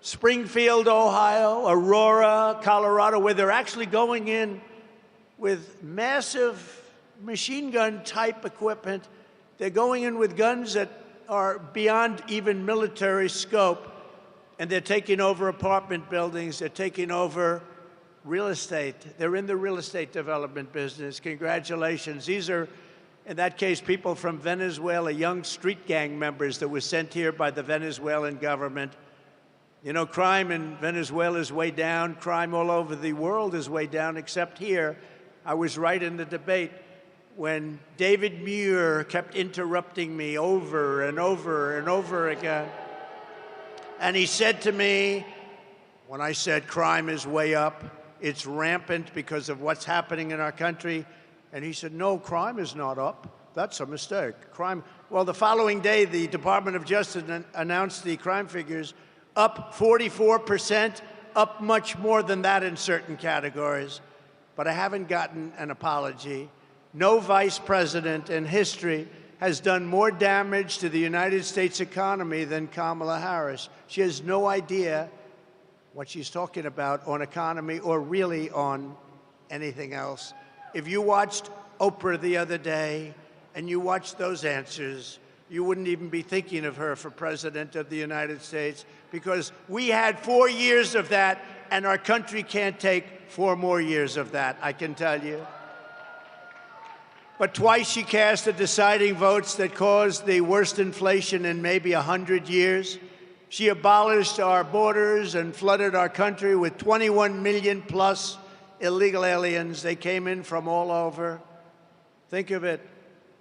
Springfield, Ohio, Aurora, Colorado, where they're actually going in with massive machine gun type equipment. They're going in with guns that are beyond even military scope, and they're taking over apartment buildings. They're taking over real estate. They're in the real estate development business. Congratulations. These are, in that case, people from Venezuela, young street gang members that were sent here by the Venezuelan government. You know, crime in Venezuela is way down. Crime all over the world is way down, except here. I was right in the debate when David Muir kept interrupting me over and over and over again. And he said to me, when I said crime is way up, it's rampant because of what's happening in our country. And he said, no, crime is not up. That's a mistake. Crime. Well, the following day, the Department of Justice announced the crime figures up 44%, up much more than that in certain categories. But I haven't gotten an apology. No vice president in history has done more damage to the United States economy than Kamala Harris. She has no idea what she's talking about on economy or really on anything else. If you watched Oprah the other day and you watched those answers, you wouldn't even be thinking of her for president of the United States, because we had 4 years of that, and our country can't take 4 more years of that, I can tell you. But twice she cast the deciding votes that caused the worst inflation in maybe 100 years. She abolished our borders and flooded our country with 21 million plus illegal aliens. They came in from all over. Think of it.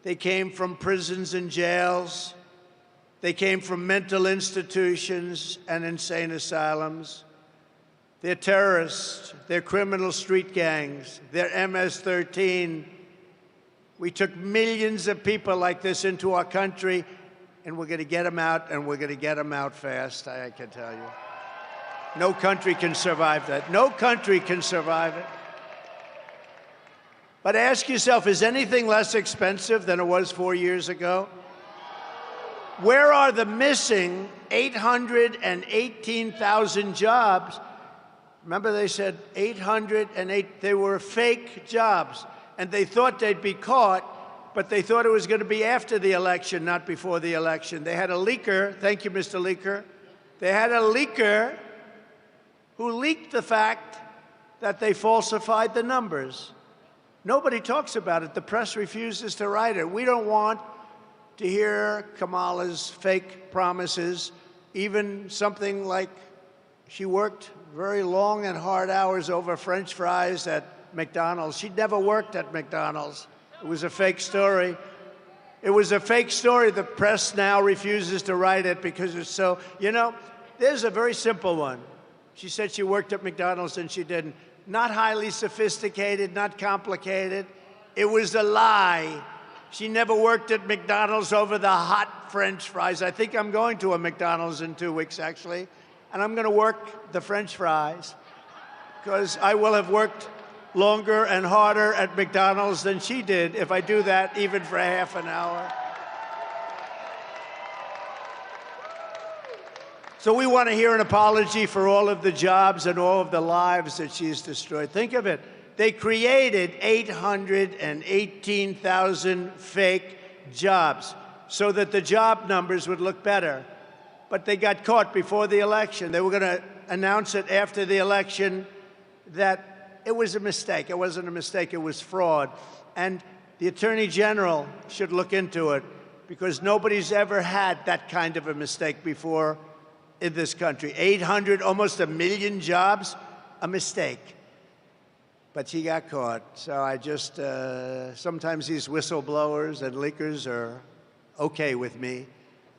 They came from prisons and jails. They came from mental institutions and insane asylums. They're terrorists. They're criminal street gangs. They're MS-13. We took millions of people like this into our country, and we're going to get them out, and we're going to get them out fast, I can tell you. No country can survive that. No country can survive it. But ask yourself, is anything less expensive than it was 4 years ago? Where are the missing 818,000 jobs? Remember, they said 808, they were fake jobs. And they thought they'd be caught, but they thought it was going to be after the election, not before the election. They had a leaker, thank you, Mr. Leaker. They had a leaker who leaked the fact that they falsified the numbers. Nobody talks about it. The press refuses to write it. We don't want to hear Kamala's fake promises, even something like she worked very long and hard hours over French fries at McDonald's. She'd never worked at McDonald's. It was a fake story. It was a fake story. The press now refuses to write it because it's so, you know, there's a very simple one. She said she worked at McDonald's and she didn't. Not highly sophisticated, not complicated. It was a lie. She never worked at McDonald's over the hot French fries. I think I'm going to a McDonald's in 2 weeks, actually, and I'm going to work the French fries because I will have worked longer and harder at McDonald's than she did if I do that even for a half an hour. So we want to hear an apology for all of the jobs and all of the lives that she's destroyed. Think of it. They created 818,000 fake jobs so that the job numbers would look better. But they got caught before the election. They were going to announce it after the election that it was a mistake. It wasn't a mistake. It was fraud. And the Attorney General should look into it because nobody's ever had that kind of a mistake before in this country. 800, almost 1 million jobs, a mistake. But she got caught. So I just, sometimes these whistleblowers and leakers are okay with me.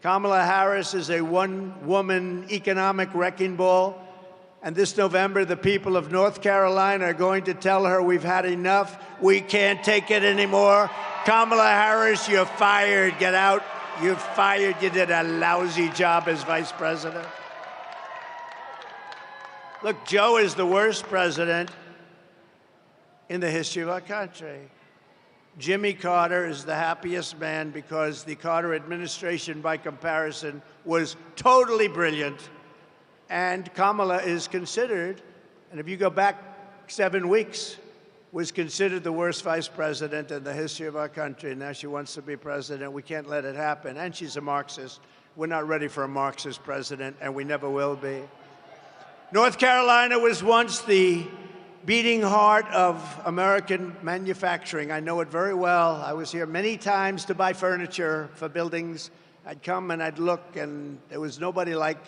Kamala Harris is a one-woman economic wrecking ball. And this November, the people of North Carolina are going to tell her we've had enough. We can't take it anymore. Kamala Harris, you're fired. Get out. You're fired. You did a lousy job as vice president. Look, Joe is the worst president in the history of our country. Jimmy Carter is the happiest man because the Carter administration, by comparison, was totally brilliant. And Kamala is considered, and if you go back 7 weeks, was considered the worst vice president in the history of our country. Now she wants to be president. We can't let it happen. And she's a Marxist. We're not ready for a Marxist president, and we never will be. North Carolina was once the beating heart of American manufacturing. I know it very well. I was here many times to buy furniture for buildings. I'd come and I'd look, and there was nobody like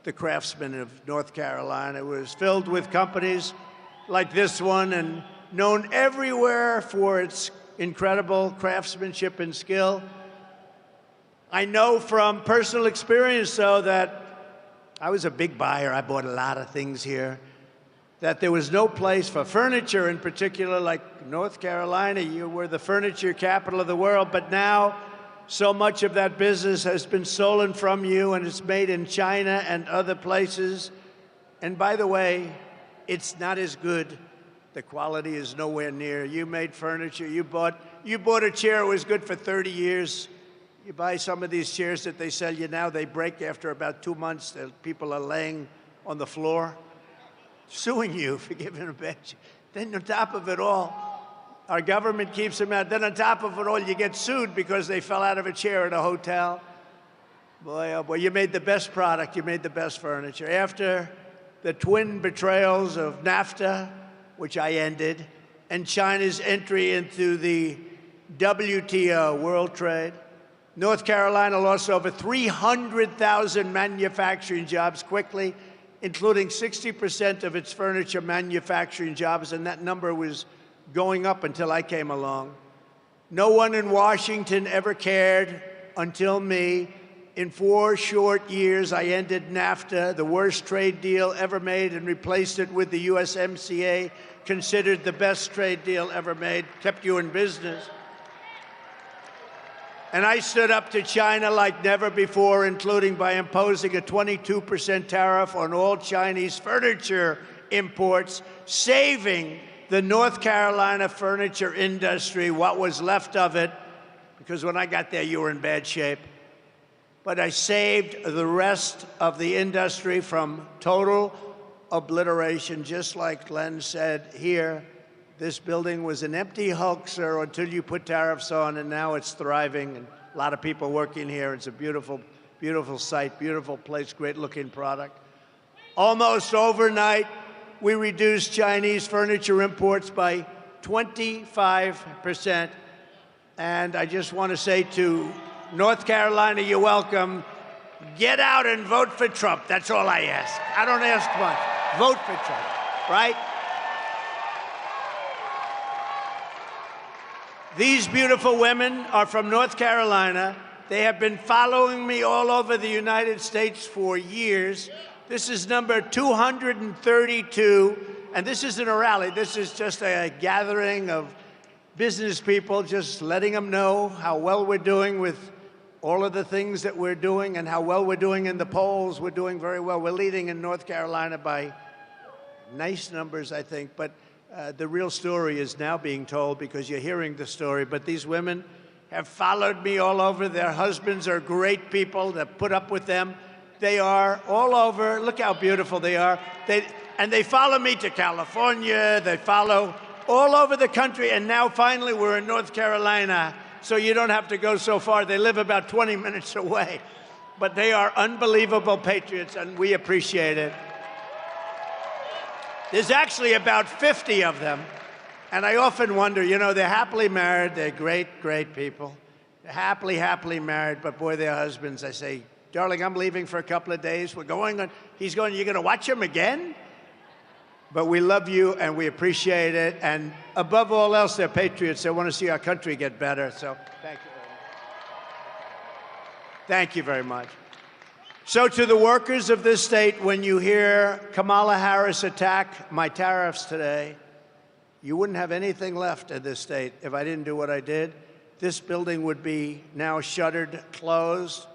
the craftsmen of North Carolina. It was filled with companies like this one and known everywhere for its incredible craftsmanship and skill. I know from personal experience, though, that I was a big buyer. I bought a lot of things here. That there was no place for furniture in particular like North Carolina. You were the furniture capital of the world, but now so much of that business has been stolen from you, and it's made in China and other places. And by the way, it's not as good. The quality is nowhere near. You made furniture. You bought a chair. It was good for 30 years. You buy some of these chairs that they sell you now, they break after about 2 months. The people are laying on the floor, suing you for giving a bad chair. Then on top of it all, our government keeps them out. Then on top of it all, you get sued because they fell out of a chair at a hotel. Boy, oh boy, you made the best product. You made the best furniture. After the twin betrayals of NAFTA, which I ended, and China's entry into the WTO, World Trade, North Carolina lost over 300,000 manufacturing jobs quickly, including 60% of its furniture manufacturing jobs, and that number was going up until I came along. No one in Washington ever cared until me. In 4 short years, I ended NAFTA, the worst trade deal ever made, and replaced it with the USMCA, considered the best trade deal ever made, kept you in business. And I stood up to China like never before, including by imposing a 22% tariff on all Chinese furniture imports, saving the North Carolina furniture industry, what was left of it, because when I got there, you were in bad shape. But I saved the rest of the industry from total obliteration, just like Len said here. This building was an empty hoaxer until you put tariffs on, and now it's thriving. And a lot of people working here. It's a beautiful, beautiful site, beautiful place, great-looking product. Almost overnight, we reduced Chinese furniture imports by 25%. And I just want to say to North Carolina, you're welcome. Get out and vote for Trump. That's all I ask. I don't ask much. Vote for Trump, right? These beautiful women are from North Carolina. They have been following me all over the United States for years. This is number 232, and this isn't a rally. This is just a gathering of business people, just letting them know how well we're doing with all of the things that we're doing and how well we're doing in the polls. We're doing very well. We're leading in North Carolina by nice numbers, I think, but the real story is now being told because you're hearing the story. But these women have followed me all over. Their husbands are great people that put up with them. They are all over. Look how beautiful they are. They follow me to California. They follow all over the country. And now finally we're in North Carolina, so you don't have to go so far. They live about 20 minutes away. But they are unbelievable patriots, and we appreciate it. There's actually about 50 of them. And I often wonder, you know, they're happily married. They're great, great people. They're happily married. But boy, their husbands, I say, darling, I'm leaving for a couple of days. We're going on. He's going, you're going to watch him again? But we love you and we appreciate it. And above all else, they're patriots. They want to see our country get better. So thank you very much. Thank you very much. So to the workers of this state, when you hear Kamala Harris attack my tariffs today, you wouldn't have anything left in this state if I didn't do what I did. This building would be now shuttered, closed,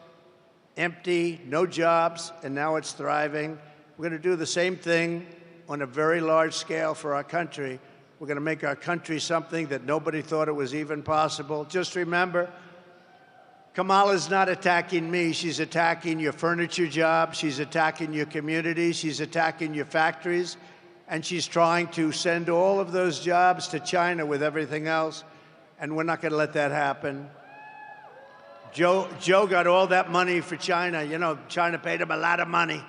empty, no jobs, and now it's thriving. We're going to do the same thing on a very large scale for our country. We're going to make our country something that nobody thought it was even possible. Just remember, Kamala's not attacking me. She's attacking your furniture jobs. She's attacking your communities. She's attacking your factories. And she's trying to send all of those jobs to China with everything else. And we're not going to let that happen. Joe got all that money for China. You know, China paid him a lot of money.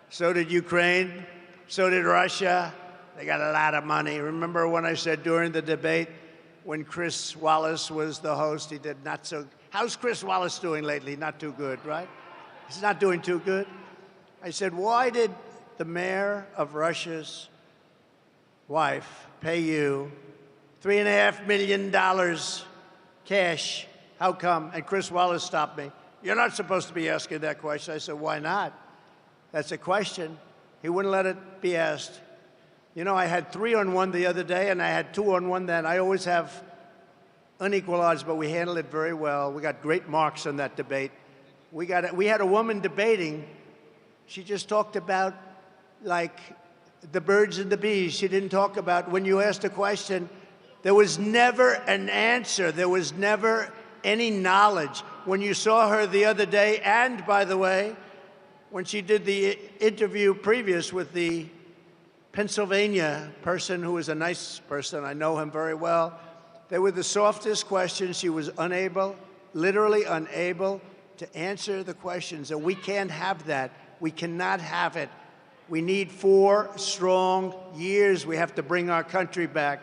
So did Ukraine. So did Russia. They got a lot of money. Remember when I said during the debate, when Chris Wallace was the host, he did not so. How's Chris Wallace doing lately? Not too good, right? He's not doing too good. I said, why did the mayor of Russia's wife pay you $3.5 million cash? How come? And Chris Wallace stopped me. You're not supposed to be asking that question. I said, why not? That's a question. He wouldn't let it be asked. You know, I had 3-on-1 the other day, and I had 2-on-1 then. I always have unequal odds, but we handled it very well. We got great marks on that debate. We had a woman debating. She just talked about, like, the birds and the bees. She didn't talk about, when you asked a question, there was never an answer. There was never any knowledge. When you saw her the other day, and by the way, when she did the interview previous with the Pennsylvania person who was a nice person, I know him very well, they were the softest questions. She was unable, literally unable, to answer the questions. And we can't have that. We cannot have it. We need 4 strong years. We have to bring our country back.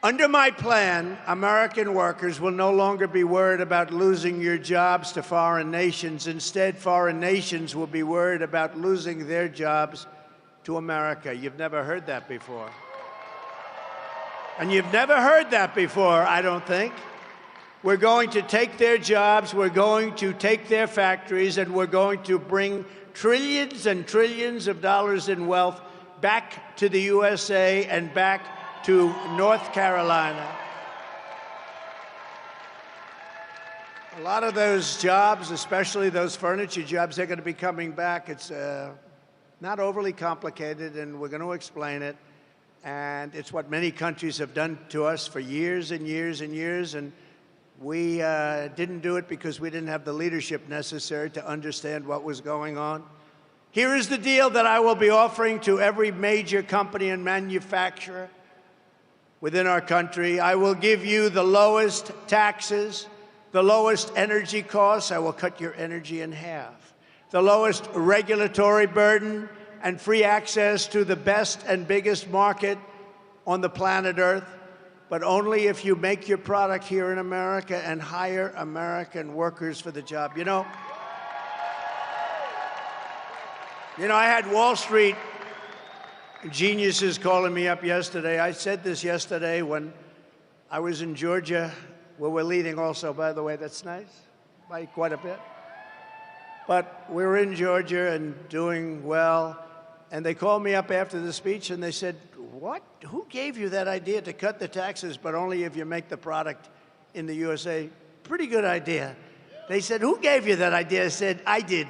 Under my plan, American workers will no longer be worried about losing your jobs to foreign nations. Instead, foreign nations will be worried about losing their jobs to America. You've never heard that before. And you've never heard that before, I don't think. We're going to take their jobs, we're going to take their factories, and we're going to bring trillions and trillions of dollars in wealth back to the USA and back to North Carolina. A lot of those jobs, especially those furniture jobs, they're going to be coming back. It's not overly complicated, and we're going to explain it. And it's what many countries have done to us for years and years and years. And we didn't do it because we didn't have the leadership necessary to understand what was going on. Here is the deal that I will be offering to every major company and manufacturer within our country. I will give you the lowest taxes, the lowest energy costs. I will cut your energy in half. The lowest regulatory burden and free access to the best and biggest market on the planet Earth, but only if you make your product here in America and hire American workers for the job. You know, I had Wall Street geniuses calling me up yesterday. I said this yesterday when I was in Georgia, where we're leading also, by the way. That's nice, by quite a bit. But we were in Georgia and doing well. And they called me up after the speech and they said, what? Who gave you that idea to cut the taxes, but only if you make the product in the USA? Pretty good idea. They said, who gave you that idea? I said, I did.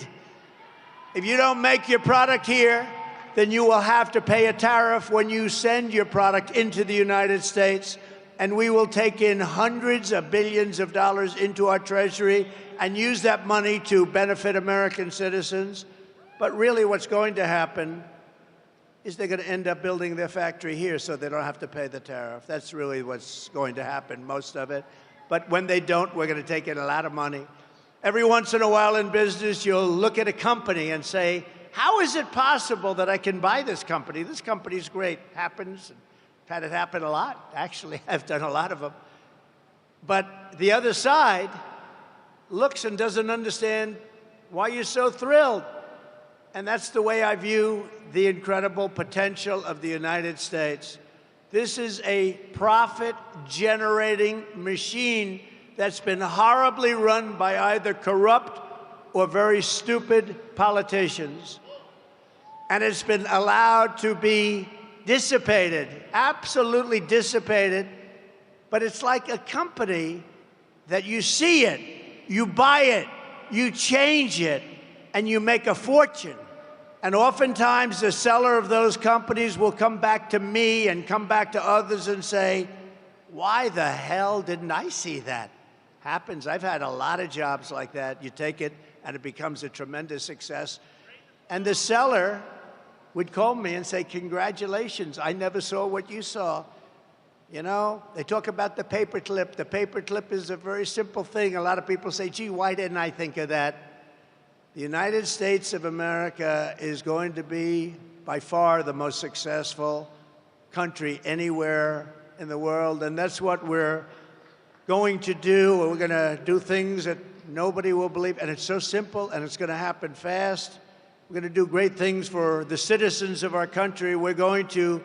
If you don't make your product here, then you will have to pay a tariff when you send your product into the United States. And we will take in hundreds of billions of dollars into our treasury and use that money to benefit American citizens. But really what's going to happen is they're going to end up building their factory here so they don't have to pay the tariff. That's really what's going to happen, most of it. But when they don't, we're going to take in a lot of money. Every once in a while in business, you'll look at a company and say, how is it possible that I can buy this company? This company's great. Happens. I've had it happen a lot. Actually, I've done a lot of them. But the other side looks and doesn't understand why you're so thrilled. And that's the way I view the incredible potential of the United States. This is a profit-generating machine that's been horribly run by either corrupt or very stupid politicians. And it's been allowed to be dissipated, absolutely dissipated. But it's like a company that you see it, you buy it, you change it, and you make a fortune. And oftentimes the seller of those companies will come back to me and come back to others and say, why the hell didn't I see that? happens. I've had a lot of jobs like that. You take it, and it becomes a tremendous success. And the seller would call me and say, congratulations, I never saw what you saw. You know, they talk about the paperclip. The paperclip is a very simple thing. A lot of people say, gee, why didn't I think of that? The United States of America is going to be, by far, the most successful country anywhere in the world, and that's what we're going to do. We're going to do things that nobody will believe, and it's so simple, and it's going to happen fast. We're going to do great things for the citizens of our country. We're going to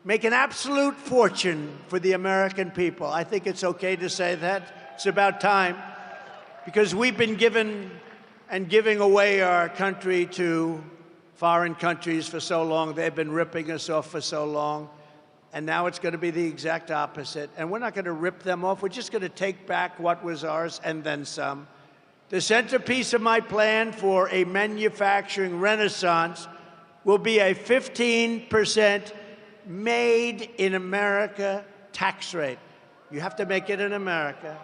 make an absolute fortune for the American people. I think it's okay to say that. It's about time, because we've been given and giving away our country to foreign countries for so long. They've been ripping us off for so long. And now it's going to be the exact opposite. And we're not going to rip them off. We're just going to take back what was ours and then some. The centerpiece of my plan for a manufacturing renaissance will be a 15% made in America tax rate. You have to make it in America.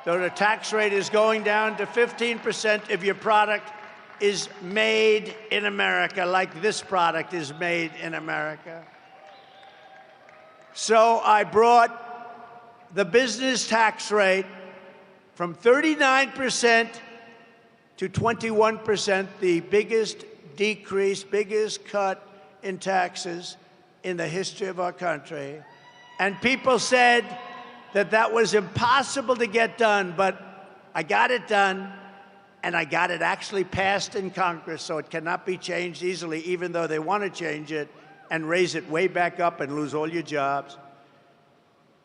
So the tax rate is going down to 15% if your product is made in America, like this product is made in America. So I brought the business tax rate from 39% to 21%, the biggest decrease, biggest cut in taxes in the history of our country. And people said that that was impossible to get done, but I got it done, and I got it actually passed in Congress, so it cannot be changed easily, even though they want to change it and raise it way back up and lose all your jobs.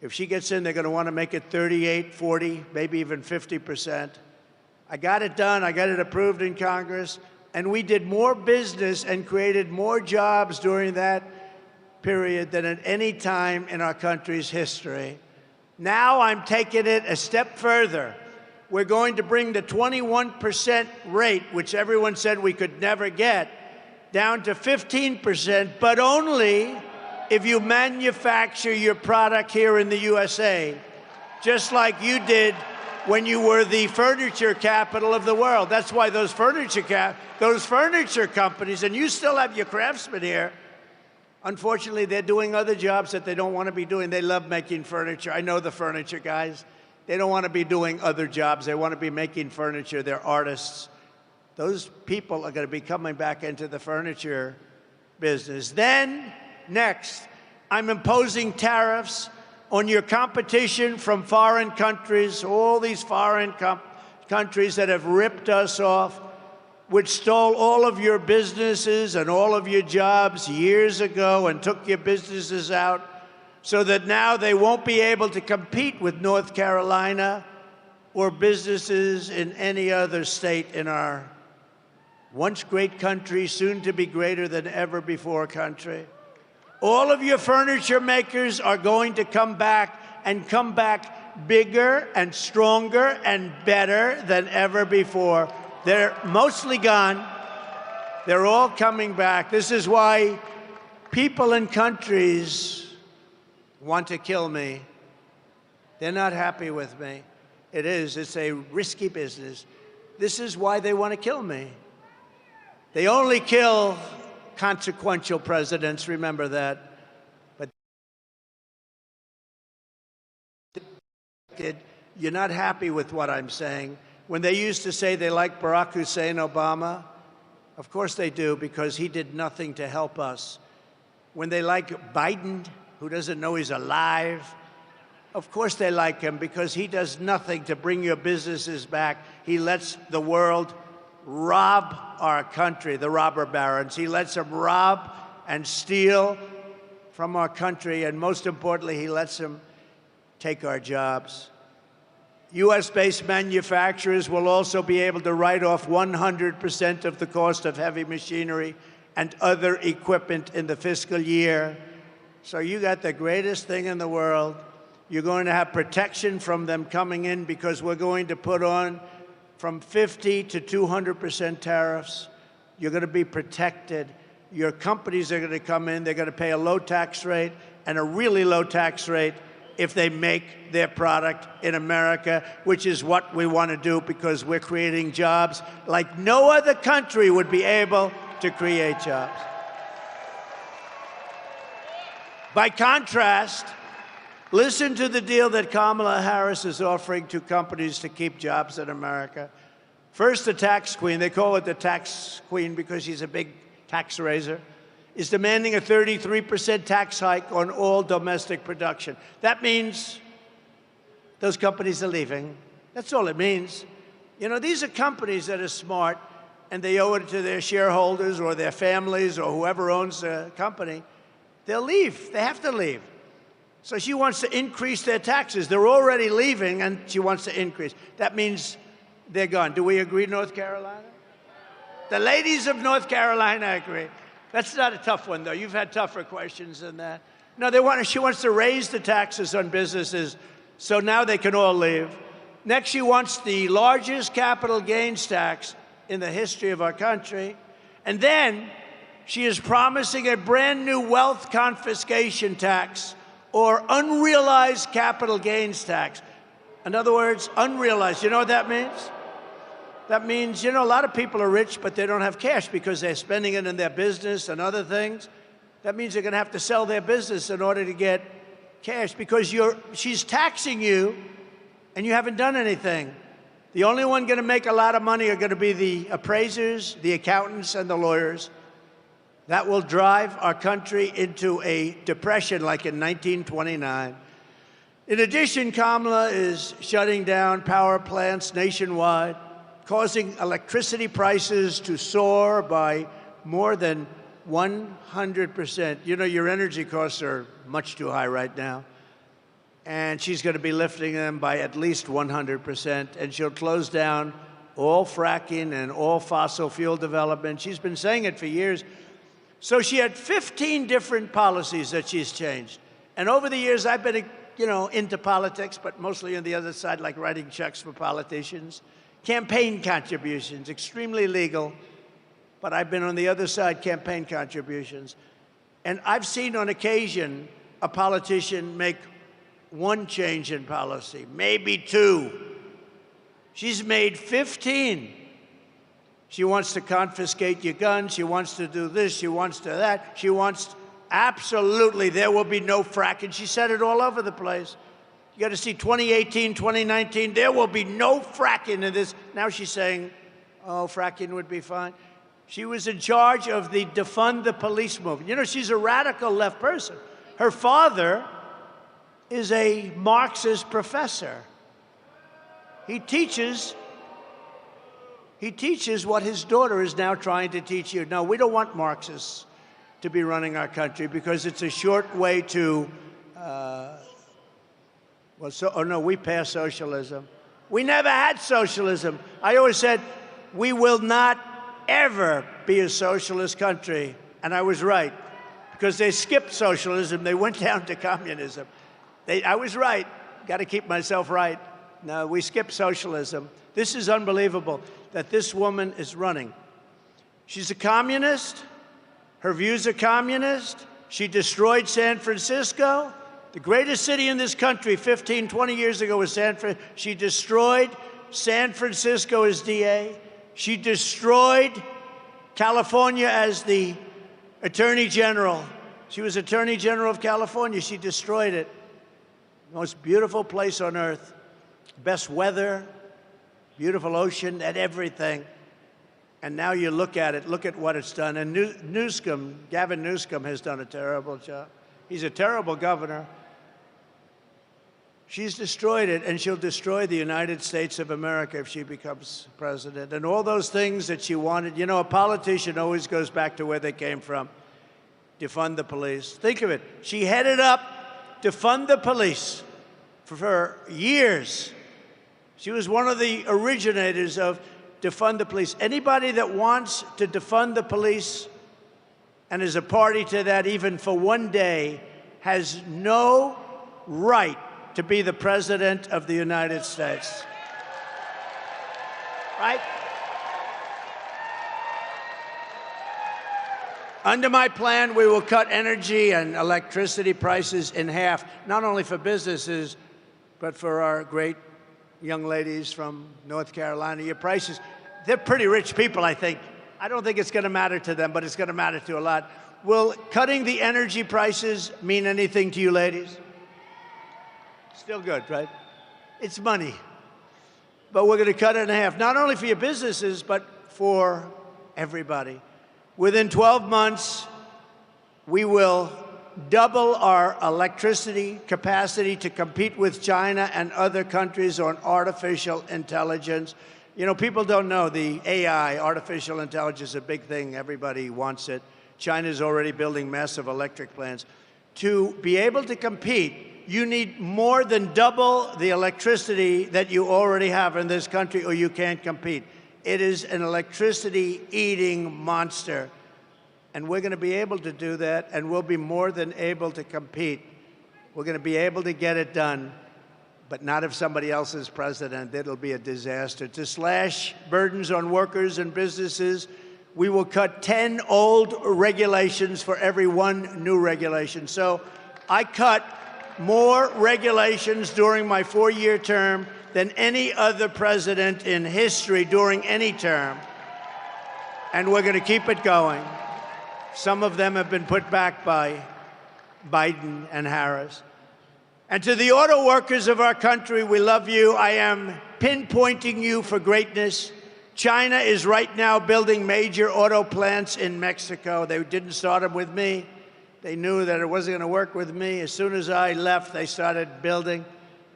If she gets in, they're going to want to make it 38, 40, maybe even 50%. I got it done. I got it approved in Congress. And we did more business and created more jobs during that period than at any time in our country's history. Now I'm taking it a step further. We're going to bring the 21% rate, which everyone said we could never get, down to 15%, but only if you manufacture your product here in the USA, just like you did when you were the furniture capital of the world. That's why those furniture companies, and you still have your craftsmen here, unfortunately, they're doing other jobs that they don't want to be doing. They love making furniture. I know the furniture guys. They don't want to be doing other jobs. They want to be making furniture. They're artists. Those people are going to be coming back into the furniture business. Then, next, I'm imposing tariffs on your competition from foreign countries, all these foreign countries that have ripped us off, which stole all of your businesses and all of your jobs years ago and took your businesses out, so that now they won't be able to compete with North Carolina or businesses in any other state in our once great country, soon to be greater than ever before country. All of your furniture makers are going to come back and come back bigger and stronger and better than ever before. They're mostly gone. They're all coming back. This is why people in countries want to kill me. They're not happy with me. It's a risky business. This is why they want to kill me. They only kill consequential presidents, remember that. But you're not happy with what I'm saying. When they used to say they like Barack Hussein Obama, of course they do, because he did nothing to help us. When they like Biden, who doesn't know he's alive, of course they like him, because he does nothing to bring your businesses back. He lets the world rob our country, the robber barons. He lets them rob and steal from our country, and most importantly, he lets them take our jobs. U.S.-based manufacturers will also be able to write off 100% of the cost of heavy machinery and other equipment in the fiscal year. So you got the greatest thing in the world. You're going to have protection from them coming in, because we're going to put on from 50 to 200% tariffs. You're going to be protected. Your companies are going to come in. They're going to pay a low tax rate and a really low tax rate if they make their product in America, which is what we want to do because we're creating jobs like no other country would be able to create jobs. By contrast, listen to the deal that Kamala Harris is offering to companies to keep jobs in America. First, the tax queen, they call it the tax queen because she's a big tax raiser, is demanding a 33% tax hike on all domestic production. That means those companies are leaving. That's all it means. You know, these are companies that are smart, and they owe it to their shareholders or their families or whoever owns the company. They'll leave. They have to leave. So she wants to increase their taxes. They're already leaving, and she wants to increase. That means they're gone. Do we agree, North Carolina? The ladies of North Carolina agree. That's not a tough one, though. You've had tougher questions than that. No, she wants to raise the taxes on businesses, so now they can all leave. Next, she wants the largest capital gains tax in the history of our country. And then she is promising a brand new wealth confiscation tax or unrealized capital gains tax. In other words, unrealized. You know what that means? That means, you know, a lot of people are rich, but they don't have cash because they're spending it in their business and other things. That means they're going to have to sell their business in order to get cash because she's taxing you and you haven't done anything. The only one going to make a lot of money are going to be the appraisers, the accountants, and the lawyers. That will drive our country into a depression like in 1929. In addition, Kamala is shutting down power plants nationwide, causing electricity prices to soar by more than 100%. You know, your energy costs are much too high right now. And she's going to be lifting them by at least 100%. And she'll close down all fracking and all fossil fuel development. She's been saying it for years. So she had 15 different policies that she's changed. And over the years, I've been, you know, into politics, but mostly on the other side, like writing checks for politicians. Campaign contributions, extremely legal, but I've been on the other side, campaign contributions. And I've seen on occasion a politician make one change in policy, maybe two. She's made 15. She wants to confiscate your guns. She wants to do this. She wants to that. She wants absolutely there will be no fracking. She said it all over the place. You got to see 2018, 2019, there will be no fracking in this. Now she's saying, oh, fracking would be fine. She was in charge of the defund the police movement. You know, she's a radical left person. Her father is a Marxist professor. He teaches what his daughter is now trying to teach you. No, we don't want Marxists to be running our country because it's a short way to, we passed socialism. We never had socialism. I always said, we will not ever be a socialist country. And I was right, because they skipped socialism. They went down to communism. I was right. Got to keep myself right. No, we skipped socialism. This is unbelievable that this woman is running. She's a communist. Her views are communist. She destroyed San Francisco. The greatest city in this country 15, 20 years ago was San Francisco. She destroyed San Francisco as DA. She destroyed California as the Attorney General. She was Attorney General of California. She destroyed it. Most beautiful place on earth. Best weather, beautiful ocean, and everything. And now you look at it, look at what it's done. And Gavin Newsom has done a terrible job. He's a terrible governor. She's destroyed it, and she'll destroy the United States of America if she becomes president. And all those things that she wanted, you know, a politician always goes back to where they came from. Defund the police. Think of it. She headed up defund the police for years. She was one of the originators of defund the police. Anybody that wants to defund the police and is a party to that even for one day has no right to be the President of the United States. Right? Under my plan, we will cut energy and electricity prices in half, not only for businesses, but for our great young ladies from North Carolina. Your prices, they're pretty rich people, I think. I don't think it's going to matter to them, but it's going to matter to a lot. Will cutting the energy prices mean anything to you ladies? Still good, right? It's money. But we're going to cut it in half, not only for your businesses, but for everybody. Within 12 months, we will double our electricity capacity to compete with China and other countries on artificial intelligence. You know, people don't know the AI, artificial intelligence, is a big thing. Everybody wants it. China's already building massive electric plants. To be able to compete, you need more than double the electricity that you already have in this country, or you can't compete. It is an electricity-eating monster. And we're going to be able to do that, and we'll be more than able to compete. We're going to be able to get it done, but not if somebody else is president. It'll be a disaster. To slash burdens on workers and businesses, we will cut 10 old regulations for every one new regulation. So I cut more regulations during my 4-year term than any other president in history during any term. And we're going to keep it going. Some of them have been put back by Biden and Harris. And to the auto workers of our country, we love you. I am pinpointing you for greatness. China is right now building major auto plants in Mexico. They didn't start them with me. They knew that it wasn't going to work with me. As soon as I left, they started building.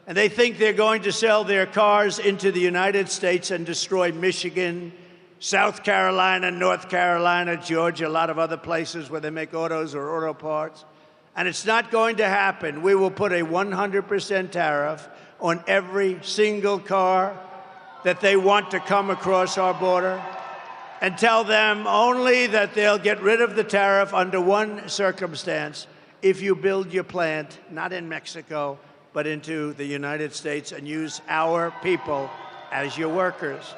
And they think they're going to sell their cars into the United States and destroy Michigan, South Carolina, North Carolina, Georgia, a lot of other places where they make autos or auto parts. And it's not going to happen. We will put a 100% tariff on every single car that they want to come across our border, and tell them only that they'll get rid of the tariff under one circumstance: if you build your plant, not in Mexico, but into the United States, and use our people as your workers.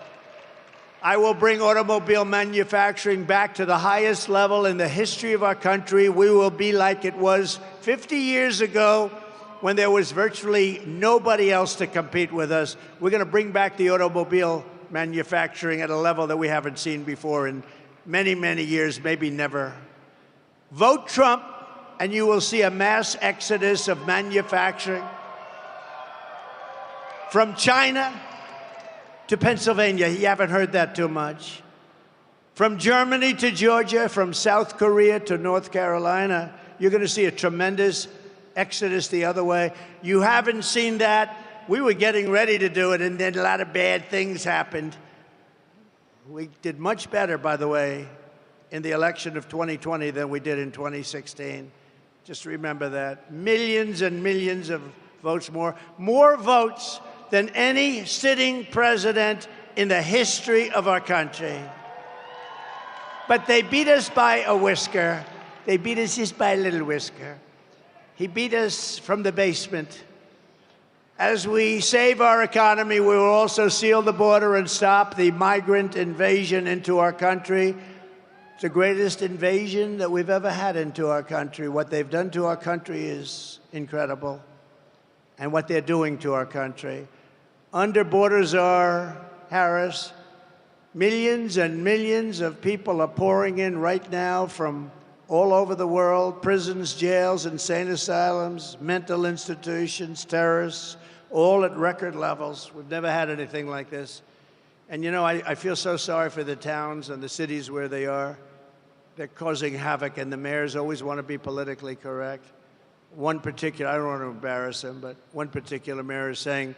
I will bring automobile manufacturing back to the highest level in the history of our country. We will be like it was 50 years ago, when there was virtually nobody else to compete with us. We're going to bring back the automobile manufacturing at a level that we haven't seen before in many, many years, maybe never. Vote Trump, and you will see a mass exodus of manufacturing from China to Pennsylvania. You haven't heard that too much. From Germany to Georgia, from South Korea to North Carolina. You're going to see a tremendous exodus the other way. You haven't seen that. We were getting ready to do it, and then a lot of bad things happened. We did much better, by the way, in the election of 2020 than we did in 2016. Just remember that. Millions and millions of votes more. More votes than any sitting president in the history of our country. But they beat us by a whisker. They beat us just by a little whisker. He beat us from the basement. As we save our economy, we will also seal the border and stop the migrant invasion into our country. It's the greatest invasion that we've ever had into our country. What they've done to our country is incredible, and what they're doing to our country. Under Border Czar Harris, millions and millions of people are pouring in right now from all over the world: prisons, jails, insane asylums, mental institutions, terrorists, all at record levels. We've never had anything like this. And you know, I feel so sorry for the towns and the cities where they are. They're causing havoc, and the mayors always want to be politically correct. One particular, I don't want to embarrass him, but one particular mayor is saying,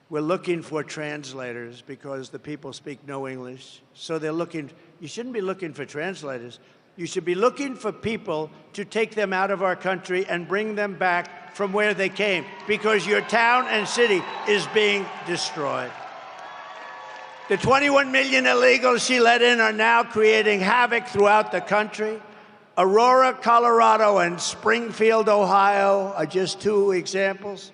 we're looking for translators because the people speak no English. So they're looking, you shouldn't be looking for translators. You should be looking for people to take them out of our country and bring them back from where they came, because your town and city is being destroyed. The 21 million illegals she let in are now creating havoc throughout the country. Aurora, Colorado, and Springfield, Ohio are just two examples.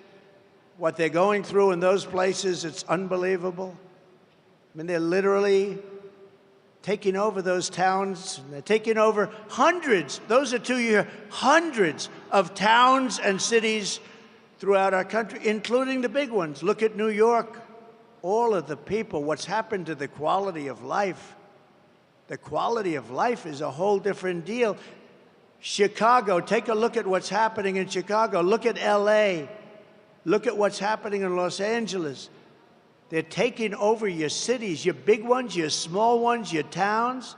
What they're going through in those places, it's unbelievable. I mean, they're literally taking over those towns. They're taking over hundreds, those are 2 years, hundreds of towns and cities throughout our country, including the big ones. Look at New York. All of the people, what's happened to the quality of life. The quality of life is a whole different deal. Chicago, take a look at what's happening in Chicago. Look at LA. Look at what's happening in Los Angeles. They're taking over your cities, your big ones, your small ones, your towns.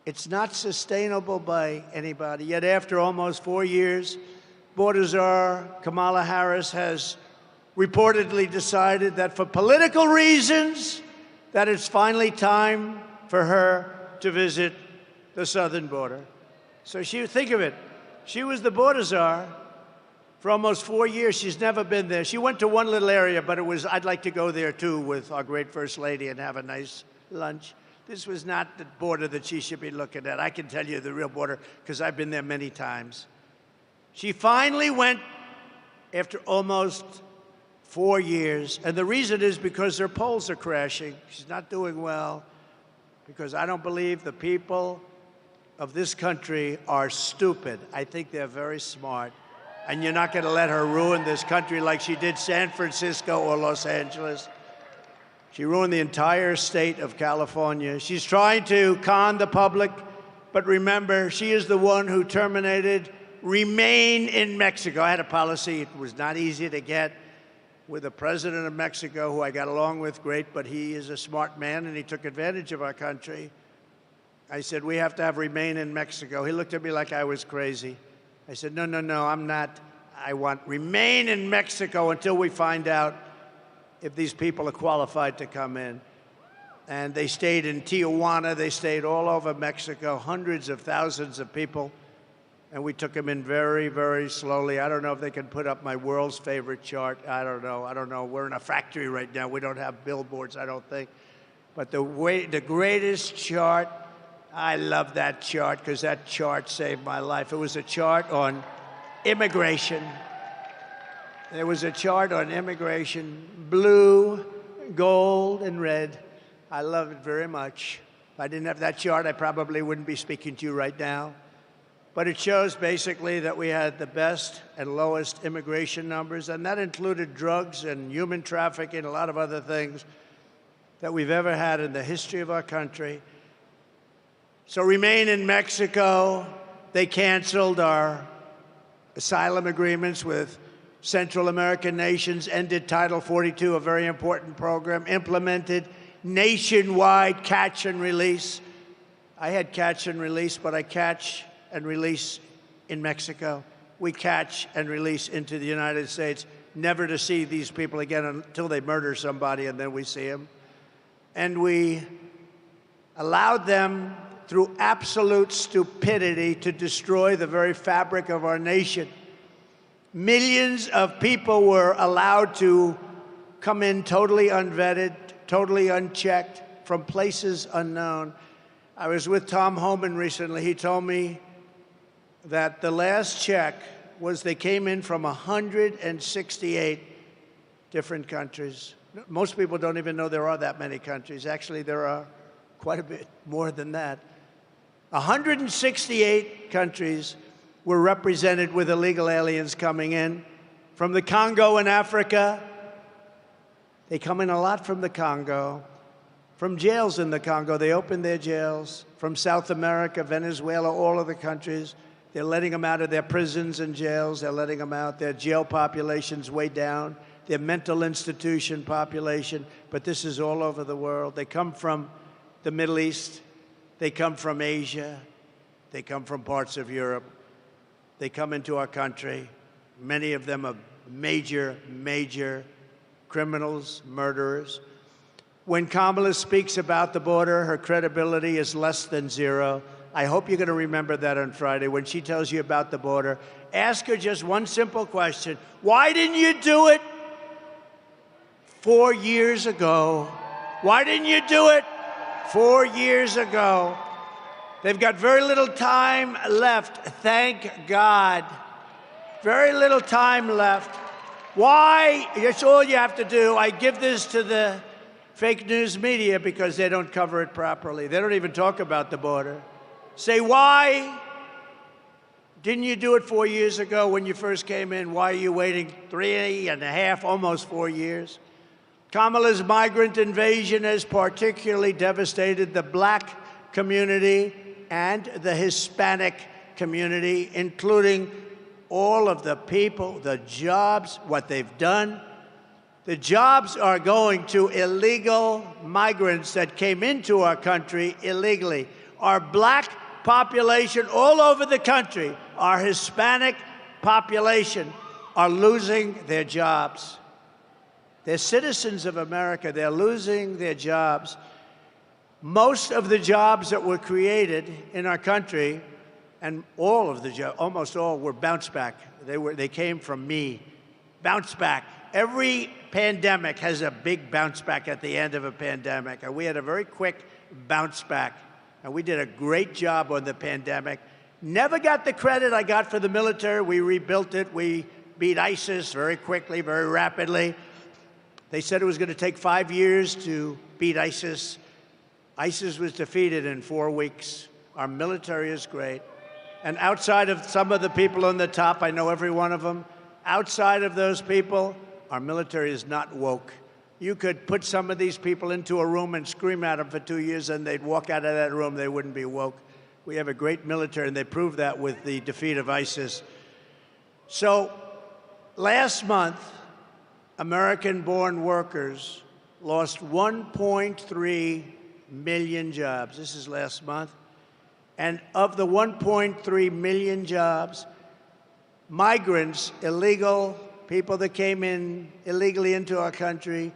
It's not sustainable by anybody. Yet after almost 4 years, border czar Kamala Harris has reportedly decided that for political reasons, that it's finally time for her to visit the southern border. So think of it. She was the border czar for almost 4 years. She's never been there. She went to one little area, but I'd like to go there too with our great First Lady and have a nice lunch. This was not the border that she should be looking at. I can tell you the real border because I've been there many times. She finally went after almost 4 years. And the reason is because her polls are crashing. She's not doing well because I don't believe the people of this country are stupid. I think they're very smart. And you're not going to let her ruin this country like she did San Francisco or Los Angeles. She ruined the entire state of California. She's trying to con the public, but remember, she is the one who terminated Remain in Mexico. I had a policy. It was not easy to get with the president of Mexico, who I got along with great, but he is a smart man, and he took advantage of our country. I said, we have to have Remain in Mexico. He looked at me like I was crazy. I said, no, I'm not. I want Remain in Mexico until we find out if these people are qualified to come in. And they stayed in Tijuana. They stayed all over Mexico, hundreds of thousands of people. And we took them in very, very slowly. I don't know if they can put up my world's favorite chart. I don't know. We're in a factory right now. We don't have billboards, I don't think. But the greatest chart, I love that chart because that chart saved my life. It was a chart on immigration. There was a chart on immigration, blue, gold, and red. I love it very much. If I didn't have that chart, I probably wouldn't be speaking to you right now. But it shows basically that we had the best and lowest immigration numbers, and that included drugs and human trafficking, a lot of other things that we've ever had in the history of our country. So Remain in Mexico. They canceled our asylum agreements with Central American nations, ended Title 42, a very important program, implemented nationwide catch and release. I had catch and release, but I catch and release in Mexico. We catch and release into the United States, never to see these people again until they murder somebody, and then we see them. And we allowed them, through absolute stupidity, to destroy the very fabric of our nation. Millions of people were allowed to come in totally unvetted, totally unchecked, from places unknown. I was with Tom Homan recently. He told me that the last check was they came in from 168 different countries. Most people don't even know there are that many countries. Actually, there are quite a bit more than that. 168 countries were represented with illegal aliens coming in. From the Congo in Africa, they come in a lot from the Congo. From jails in the Congo, they opened their jails. From South America, Venezuela, all of the countries. They're letting them out of their prisons and jails. They're letting them out. Their jail population's way down. Their mental institution population. But this is all over the world. They come from the Middle East. They come from Asia. They come from parts of Europe. They come into our country. Many of them are major, major criminals, murderers. When Kamala speaks about the border, her credibility is less than zero. I hope you're going to remember that on Friday when she tells you about the border. Ask her just one simple question. Why didn't you do it 4 years ago? Why didn't you do it 4 years ago? They've got very little time left, thank God. Very little time left. Why? That's all you have to do. I give this to the fake news media because they don't cover it properly. They don't even talk about the border. Say, why didn't you do it 4 years ago when you first came in? Why are you waiting 3.5, almost 4 years? Kamala's migrant invasion has particularly devastated the black community and the Hispanic community, including all of the people, the jobs, what they've done. The jobs are going to illegal migrants that came into our country illegally. Our black population all over the country, our Hispanic population, are losing their jobs. They're citizens of America. They're losing their jobs. Most of the jobs that were created in our country, and all of the jobs, almost all, were bounce back. They came from me. Bounce back. Every pandemic has a big bounce back at the end of a pandemic, and we had a very quick bounce back. And we did a great job on the pandemic. Never got the credit I got for the military. We rebuilt it. We beat ISIS very quickly, very rapidly. They said it was going to take 5 years to beat ISIS. ISIS was defeated in 4 weeks. Our military is great. And outside of some of the people on the top, I know every one of them, outside of those people, our military is not woke. You could put some of these people into a room and scream at them for 2 years, and they'd walk out of that room. They wouldn't be woke. We have a great military, and they proved that with the defeat of ISIS. So last month, American-born workers lost 1.3 million jobs. This is last month. And of the 1.3 million jobs, migrants, illegal people that came in illegally into our country,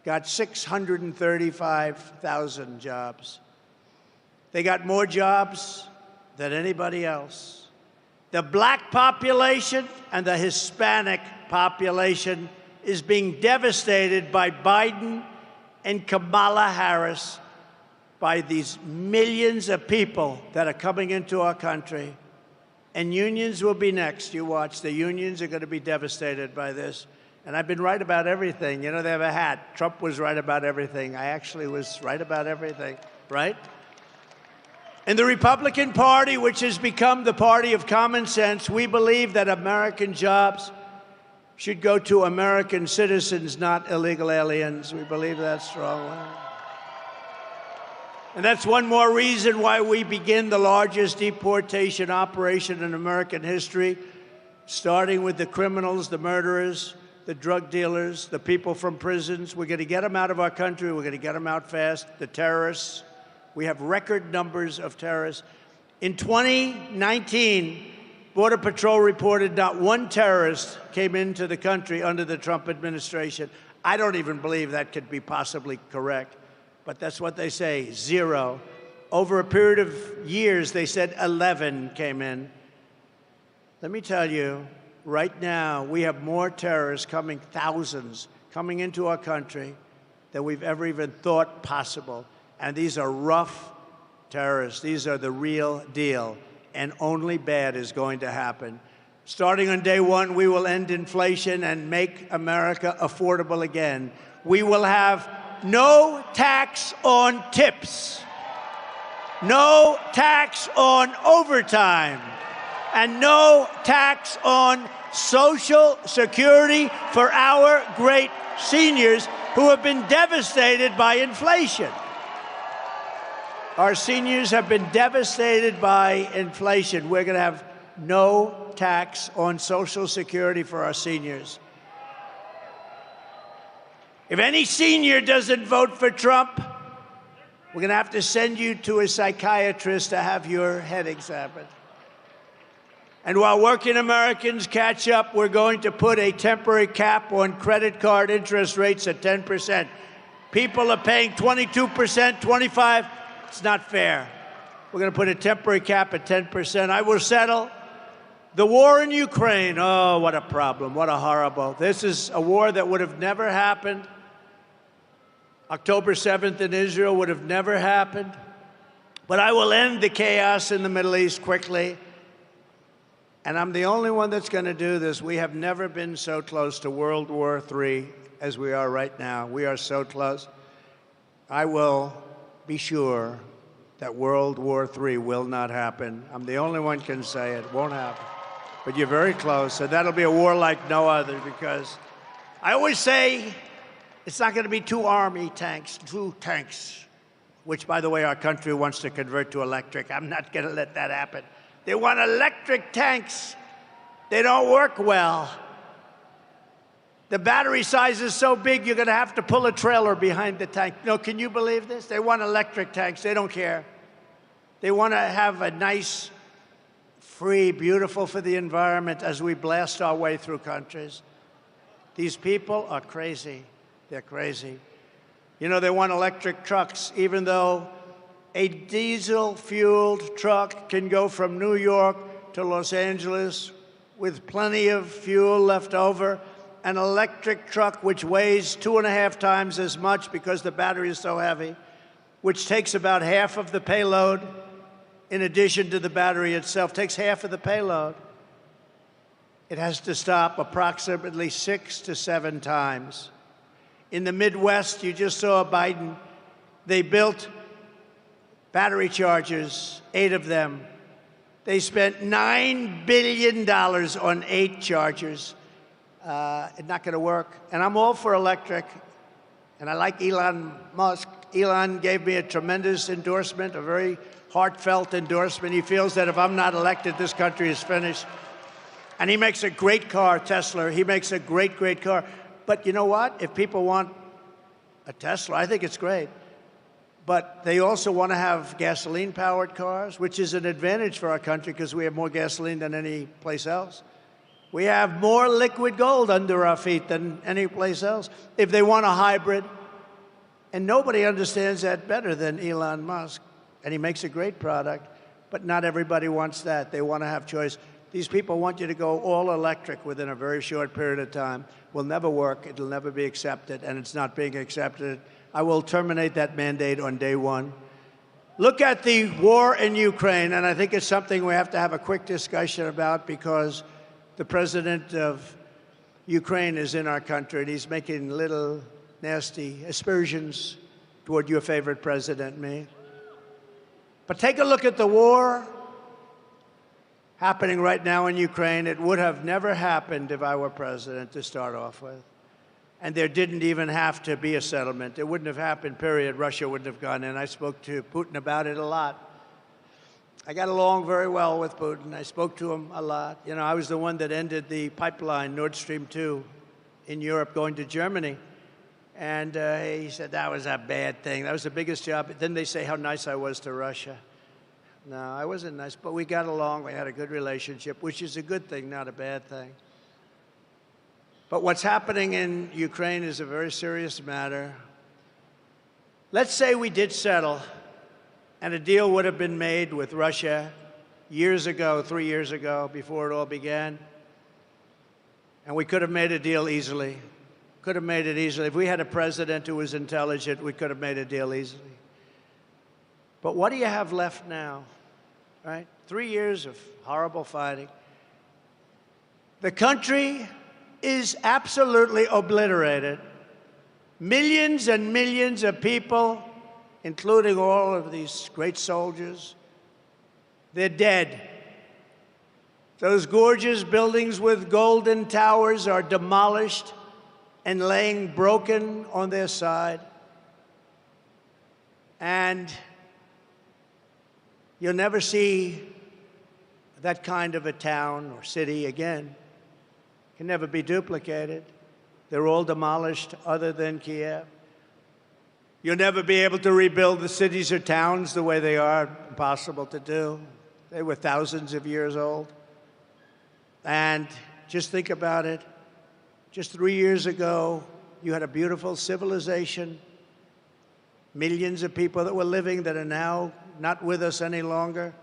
got 635,000 jobs. They got more jobs than anybody else. The black population and the Hispanic population is being devastated by Biden and Kamala Harris, by these millions of people that are coming into our country. And unions will be next. You watch. The unions are going to be devastated by this. And I've been right about everything. You know, they have a hat. Trump was right about everything. I actually was right about everything, right? In the Republican Party, which has become the party of common sense, we believe that American jobs should go to American citizens, not illegal aliens. We believe that strongly. And that's one more reason why we begin the largest deportation operation in American history, starting with the criminals, the murderers, the drug dealers, the people from prisons. We're going to get them out of our country. We're going to get them out fast. The terrorists. We have record numbers of terrorists. In 2019, Border Patrol reported not one terrorist came into the country under the Trump administration. I don't even believe that could be possibly correct. But that's what they say, 0. Over a period of years, they said 11 came in. Let me tell you, right now, we have more terrorists coming, thousands, coming into our country than we've ever even thought possible. And these are rough terrorists. These are the real deal. And only bad is going to happen. Starting on day one, we will end inflation and make America affordable again. We will have no tax on tips, no tax on overtime, and no tax on Social Security for our great seniors who have been devastated by inflation. Our seniors have been devastated by inflation. We're going to have no tax on Social Security for our seniors. If any senior doesn't vote for Trump, we're going to have to send you to a psychiatrist to have your head examined. And while working Americans catch up, we're going to put a temporary cap on credit card interest rates at 10%. People are paying 22%, 25%. It's not fair. We're going to put a temporary cap at 10%. I will settle. The war in Ukraine, oh, what a problem, what a horrible. This is a war that would have never happened. October 7th in Israel would have never happened. But I will end the chaos in the Middle East quickly. And I'm the only one that's going to do this. We have never been so close to World War III as we are right now. We are so close. I will be sure that World War III will not happen. I'm the only one can say it won't happen. But you're very close, and that'll be a war like no other, because I always say it's not going to be two tanks, which, by the way, our country wants to convert to electric. I'm not going to let that happen. They want electric tanks. They don't work well. The battery size is so big, you're going to have to pull a trailer behind the tank. No, can you believe this? They want electric tanks. They don't care. They want to have a nice, free, beautiful for the environment as we blast our way through countries. These people are crazy. They're crazy. You know, they want electric trucks, even though a diesel-fueled truck can go from New York to Los Angeles with plenty of fuel left over. An electric truck, which weighs 2.5 times as much because the battery is so heavy, which takes about half of the payload, in addition to the battery itself, takes half of the payload. It has to stop approximately 6 to 7 times. In the Midwest, you just saw Biden, they built battery chargers, 8 of them. They spent $9 billion on 8 chargers. It's not going to work. And I'm all for electric. And I like Elon Musk. Elon gave me a tremendous endorsement, a very heartfelt endorsement. He feels that if I'm not elected, this country is finished. And he makes a great car, Tesla. He makes a great, great car. But you know what? If people want a Tesla, I think it's great. But they also want to have gasoline-powered cars, which is an advantage for our country because we have more gasoline than any place else. We have more liquid gold under our feet than any place else. If they want a hybrid, and nobody understands that better than Elon Musk, and he makes a great product, but not everybody wants that. They want to have choice. These people want you to go all electric within a very short period of time. Will never work. It'll never be accepted, and it's not being accepted. I will terminate that mandate on day one. Look at the war in Ukraine, and I think it's something we have to have a quick discussion about because the president of Ukraine is in our country, and he's making little nasty aspersions toward your favorite president, me. But take a look at the war happening right now in Ukraine. It would have never happened if I were president to start off with. And there didn't even have to be a settlement. It wouldn't have happened, period. Russia wouldn't have gone in. I spoke to Putin about it a lot. I got along very well with Putin. I spoke to him a lot. You know, I was the one that ended the pipeline, Nord Stream 2, in Europe going to Germany. And he said that was a bad thing. That was the biggest job. Then they say how nice I was to Russia. No, I wasn't nice, but we got along. We had a good relationship, which is a good thing, not a bad thing. But what's happening in Ukraine is a very serious matter. Let's say we did settle, and a deal would have been made with Russia years ago, 3 years ago, before it all began. And we could have made a deal easily. Could have made it easily. If we had a president who was intelligent, we could have made a deal easily. But what do you have left now, right? 3 years of horrible fighting. The country is absolutely obliterated. Millions and millions of people, including all of these great soldiers, they're dead. Those gorgeous buildings with golden towers are demolished and laying broken on their side. And you'll never see that kind of a town or city again. Can never be duplicated. They're all demolished other than Kiev. You'll never be able to rebuild the cities or towns the way they are. Impossible to do. They were thousands of years old. And just think about it. Just 3 years ago, you had a beautiful civilization, millions of people that were living that are now not with us any longer,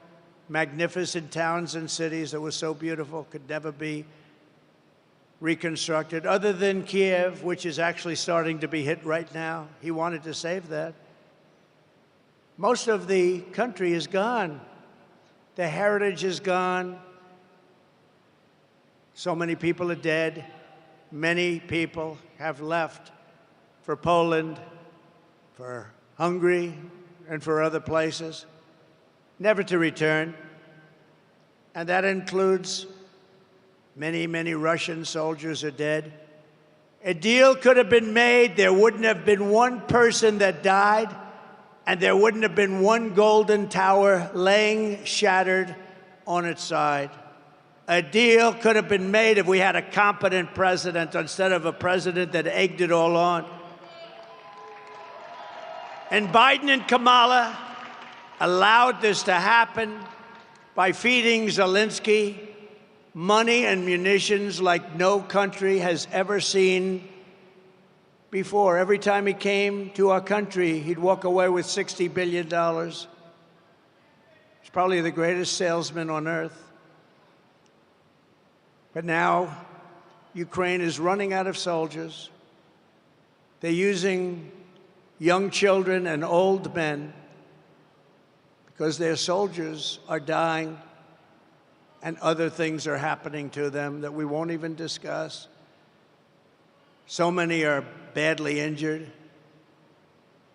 magnificent towns and cities that were so beautiful, could never be reconstructed, other than Kiev, which is actually starting to be hit right now. He wanted to save that. Most of the country is gone. The heritage is gone. So many people are dead. Many people have left for Poland, for Hungary, and for other places, never to return. And that includes many, many Russian soldiers are dead. A deal could have been made. There wouldn't have been one person that died, and there wouldn't have been one golden tower laying shattered on its side. A deal could have been made if we had a competent president instead of a president that egged it all on. And Biden and Kamala allowed this to happen by feeding Zelensky money and munitions like no country has ever seen before. Every time he came to our country, he'd walk away with $60 billion. He's probably the greatest salesman on earth. But now, Ukraine is running out of soldiers. They're using young children and old men because their soldiers are dying and other things are happening to them that we won't even discuss. So many are badly injured.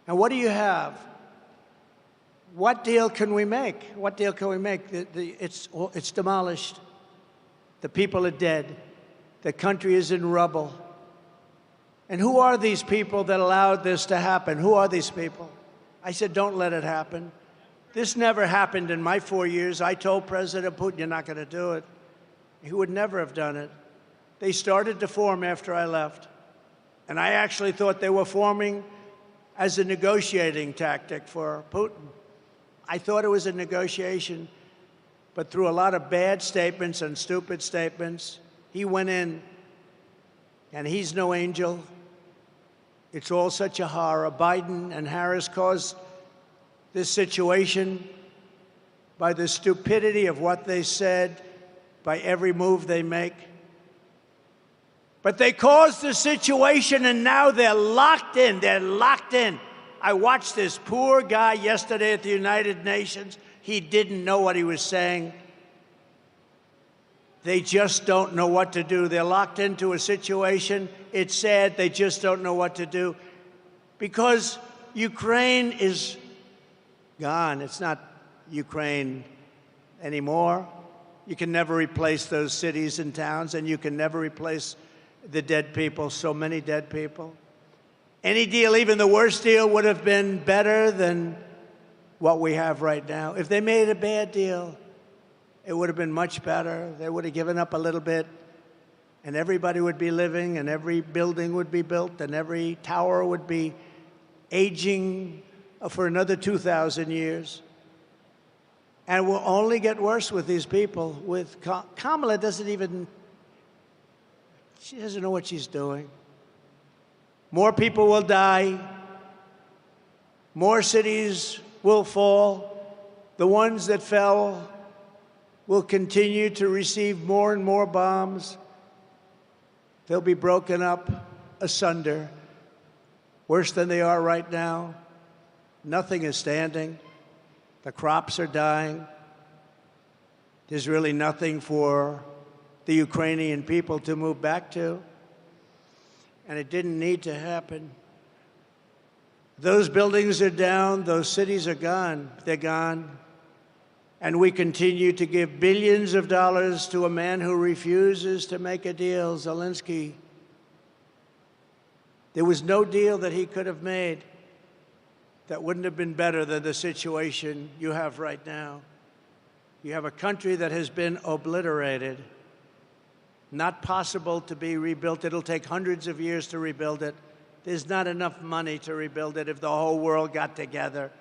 And what do you have? What deal can we make? What deal can we make? It's demolished. The people are dead. The country is in rubble. And who are these people that allowed this to happen? Who are these people? I said, don't let it happen. This never happened in my 4 years. I told President Putin, you're not going to do it. He would never have done it. They started to form after I left. And I actually thought they were forming as a negotiating tactic for Putin. I thought it was a negotiation. But through a lot of bad statements and stupid statements, he went in. And he's no angel. It's all such a horror. Biden and Harris caused this situation by the stupidity of what they said, by every move they make. But they caused the situation, and now they're locked in. They're locked in. I watched this poor guy yesterday at the United Nations. He didn't know what he was saying. They just don't know what to do. They're locked into a situation. It's sad. They just don't know what to do because Ukraine is gone. It's not Ukraine anymore. You can never replace those cities and towns, and you can never replace the dead people, so many dead people. Any deal, even the worst deal, would have been better than what we have right now. If they made a bad deal, it would have been much better. They would have given up a little bit, and everybody would be living, and every building would be built, and every tower would be aging for another 2,000 years. And it will only get worse with these people. With Kamala she doesn't know what she's doing. More people will die. More cities will fall. The ones that fell will continue to receive more and more bombs. They'll be broken up asunder, worse than they are right now. Nothing is standing. The crops are dying. There's really nothing for the Ukrainian people to move back to. And it didn't need to happen. Those buildings are down. Those cities are gone. They're gone. And we continue to give billions of dollars to a man who refuses to make a deal, Zelensky. There was no deal that he could have made that wouldn't have been better than the situation you have right now. You have a country that has been obliterated, not possible to be rebuilt. It'll take hundreds of years to rebuild it. There's not enough money to rebuild it if the whole world got together.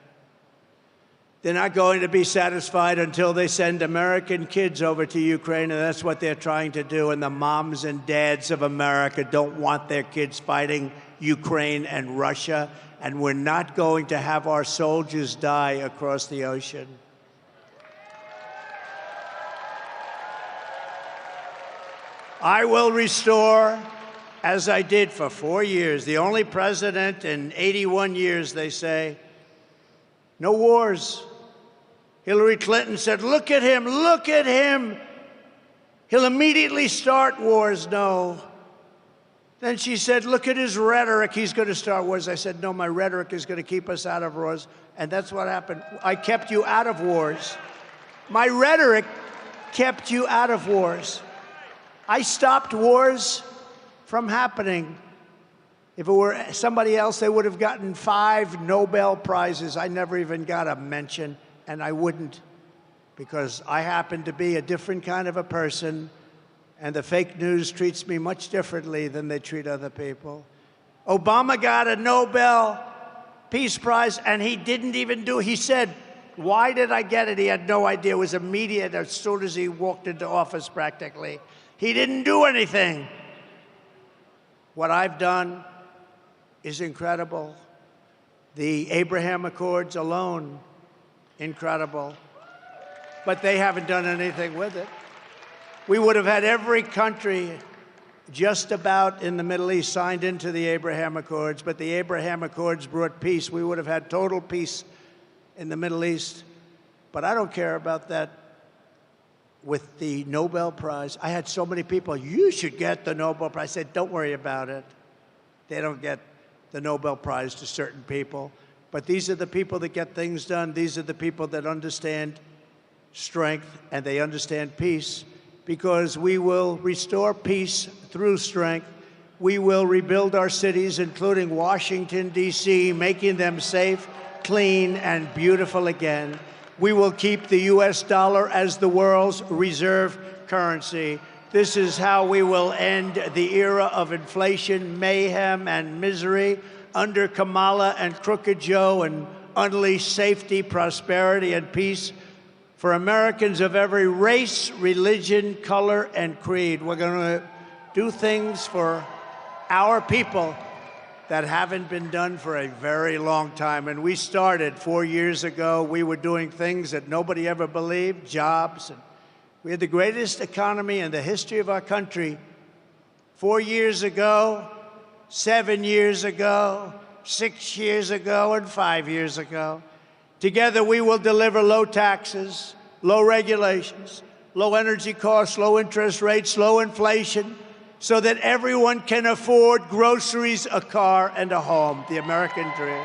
They're not going to be satisfied until they send American kids over to Ukraine, and that's what they're trying to do. And the moms and dads of America don't want their kids fighting Ukraine and Russia, and we're not going to have our soldiers die across the ocean. I will restore, as I did for 4 years, the only president in 81 years, they say, no wars. Hillary Clinton said, look at him, look at him. He'll immediately start wars. No. Then she said, look at his rhetoric. He's going to start wars. I said, no, my rhetoric is going to keep us out of wars. And that's what happened. I kept you out of wars. My rhetoric kept you out of wars. I stopped wars from happening. If it were somebody else, they would have gotten 5 Nobel Prizes. I never even got a mention, and I wouldn't, because I happen to be a different kind of a person, and the fake news treats me much differently than they treat other people. Obama got a Nobel Peace Prize, and he didn't even do it. He said, why did I get it? He had no idea. It was immediate as soon as he walked into office, practically. He didn't do anything. What I've done is incredible. The Abraham Accords alone, incredible. But they haven't done anything with it. We would have had every country just about in the Middle East signed into the Abraham Accords, but the Abraham Accords brought peace. We would have had total peace in the Middle East. But I don't care about that with the Nobel Prize. I had so many people, you should get the Nobel Prize. I said, don't worry about it. They don't get the Nobel Prize to certain people. But these are the people that get things done. These are the people that understand strength and they understand peace, because we will restore peace through strength. We will rebuild our cities, including Washington, D.C., making them safe, clean, and beautiful again. We will keep the U.S. dollar as the world's reserve currency. This is how we will end the era of inflation, mayhem, and misery under Kamala and Crooked Joe, and unleash safety, prosperity, and peace for Americans of every race, religion, color, and creed. We're going to do things for our people that haven't been done for a very long time. And we started 4 years ago. We were doing things that nobody ever believed, jobs. And we had the greatest economy in the history of our country 4 years ago, 7 years ago, 6 years ago, and 5 years ago. Together, we will deliver low taxes, low regulations, low energy costs, low interest rates, low inflation, so that everyone can afford groceries, a car, and a home, the American dream.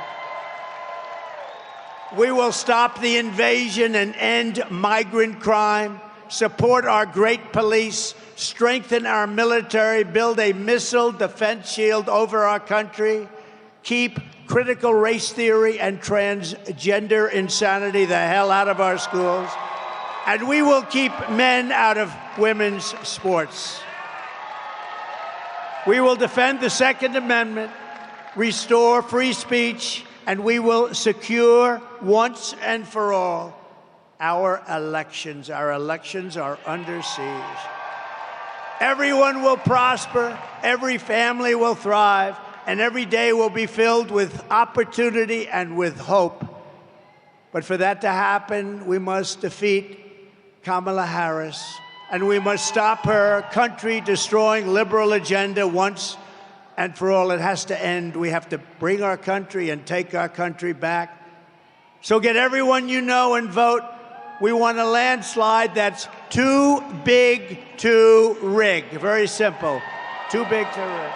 We will stop the invasion and end migrant crime, support our great police, strengthen our military, build a missile defense shield over our country, keep critical race theory and transgender insanity the hell out of our schools, and we will keep men out of women's sports. We will defend the Second Amendment, restore free speech, and we will secure once and for all our elections. Our elections are under siege. Everyone will prosper, every family will thrive, and every day will be filled with opportunity and with hope. But for that to happen, we must defeat Kamala Harris, and we must stop her country-destroying liberal agenda once and for all. It has to end. We have to bring our country and take our country back. So get everyone you know and vote. We want a landslide that's too big to rig. Very simple. Too big to rig.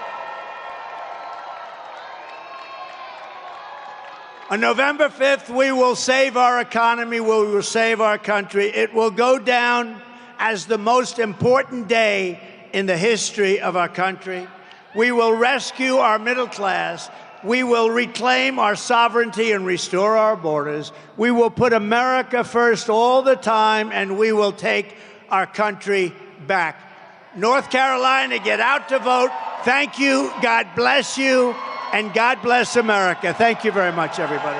On November 5th, we will save our economy. We will save our country. It will go down as the most important day in the history of our country. We will rescue our middle class. We will reclaim our sovereignty and restore our borders. We will put America first all the time, and we will take our country back. North Carolina, get out to vote. Thank you. God bless you. And God bless America. Thank you very much, everybody.